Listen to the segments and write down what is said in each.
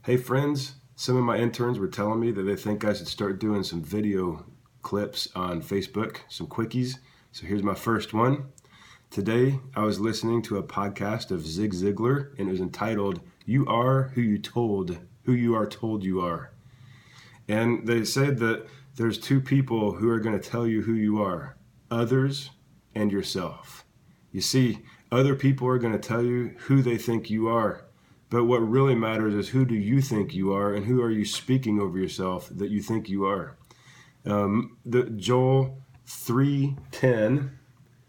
Hey friends, some of my interns were telling me that they think I should start doing some video clips on Facebook, some quickies. So here's my first one. Today, I was listening to a podcast of Zig Ziglar, and it was entitled, You Are Who You Are Told You Are. And they said that there's two people who are going to tell you who you are, others and yourself. You see, other people are going to tell you who they think you are. But what really matters is who do you think you are, and who are you speaking over yourself that you think you are. Joel 3:10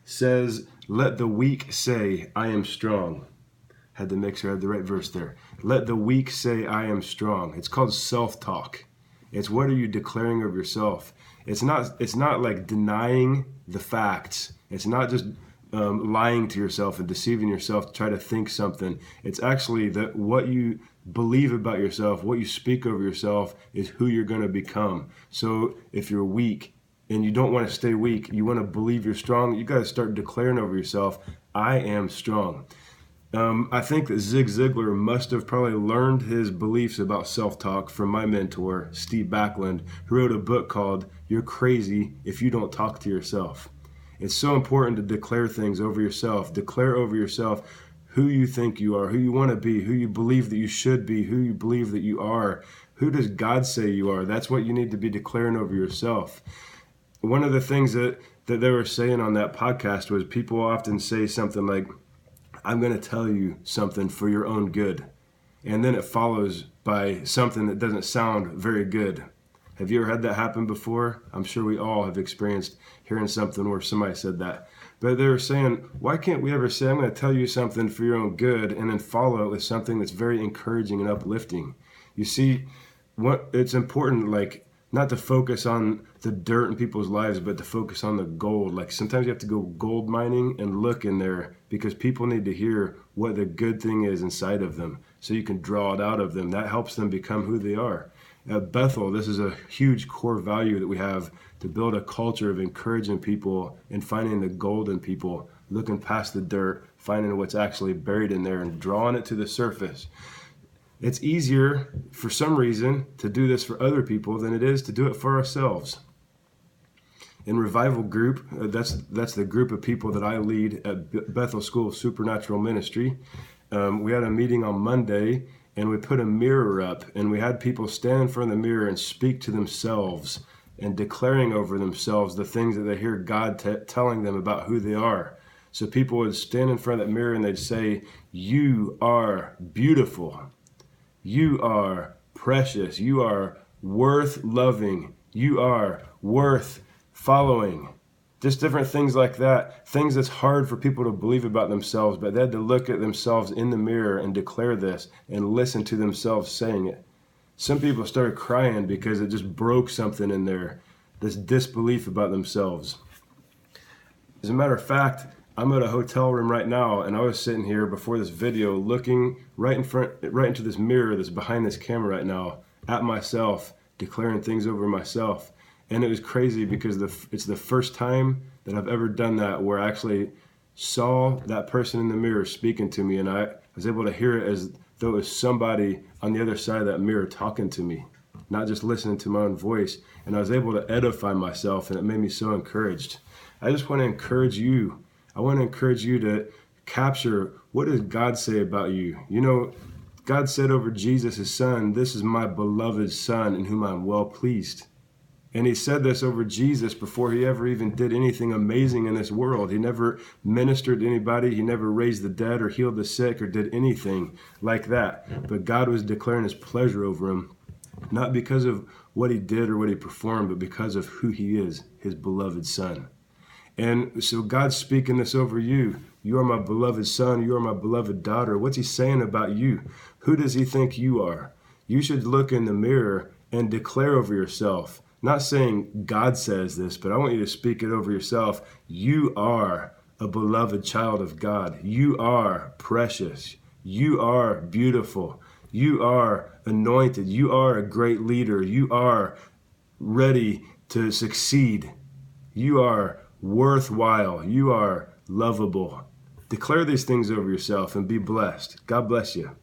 says, let the weak say, I am strong. Had to make sure I had the right verse there. Let the weak say, I am strong. It's called self-talk. It's what are you declaring of yourself. It's not like denying the facts. It's not just lying to yourself and deceiving yourself to try to think something. It's actually that what you believe about yourself, what you speak over yourself is who you're going to become. So if you're weak and you don't want to stay weak, you want to believe you're strong, you got to start declaring over yourself, I am strong. I think that Zig Ziglar must have probably learned his beliefs about self-talk from my mentor, Steve Backlund, who wrote a book called You're Crazy If You Don't Talk to Yourself. It's so important to declare things over yourself. Declare over yourself who you think you are, who you want to be, who you believe that you should be, who you believe that you are. Who does God say you are? That's what you need to be declaring over yourself. One of the things that they were saying on that podcast was people often say something like, I'm going to tell you something for your own good. And then it follows by something that doesn't sound very good. Have you ever had that happen before? I'm sure we all have experienced hearing something where somebody said that. But they were saying, why can't we ever say, I'm going to tell you something for your own good, and then follow it with something that's very encouraging and uplifting? You see, it's important, not to focus on the dirt in people's lives, but to focus on the gold. Like sometimes you have to go gold mining and look in there because people need to hear what the good thing is inside of them so you can draw it out of them. That helps them become who they are. At Bethel, this is a huge core value that we have to build a culture of encouraging people and finding the gold in people, looking past the dirt, finding what's actually buried in there and drawing it to the surface. It's easier, for some reason, to do this for other people than it is to do it for ourselves. In Revival Group, that's the group of people that I lead at Bethel School of Supernatural Ministry. We had a meeting on Monday, and we put a mirror up, and we had people stand in front of the mirror and speak to themselves and declaring over themselves the things that they hear God telling them about who they are. So people would stand in front of that mirror and they'd say, you are beautiful. You are precious. You are worth loving. You are worth following. Just different things like that. Things that's hard for people to believe about themselves, but they had to look at themselves in the mirror and declare this and listen to themselves saying it. Some people started crying because it just broke something in there, this disbelief about themselves. As a matter of fact, I'm at a hotel room right now, and I was sitting here before this video looking right into this mirror that's behind this camera right now at myself, declaring things over myself. And it was crazy because it's the first time that I've ever done that where I actually saw that person in the mirror speaking to me, and I was able to hear it as though it was somebody on the other side of that mirror talking to me, not just listening to my own voice. And I was able to edify myself, and it made me so encouraged. I just want to encourage you. I want to encourage you to capture, what does God say about you? You know, God said over Jesus, his son, this is my beloved son in whom I'm well pleased. And he said this over Jesus before he ever even did anything amazing in this world. He never ministered to anybody. He never raised the dead or healed the sick or did anything like that. But God was declaring his pleasure over him, not because of what he did or what he performed, but because of who he is, his beloved son. And so God's speaking this over you. You are my beloved son. You are my beloved daughter. What's he saying about you? Who does he think you are? You should look in the mirror and declare over yourself. Not saying God says this, but I want you to speak it over yourself. You are a beloved child of God. You are precious. You are beautiful. You are anointed. You are a great leader. You are ready to succeed. You are worthwhile. You are lovable. Declare these things over yourself and be blessed. God bless you.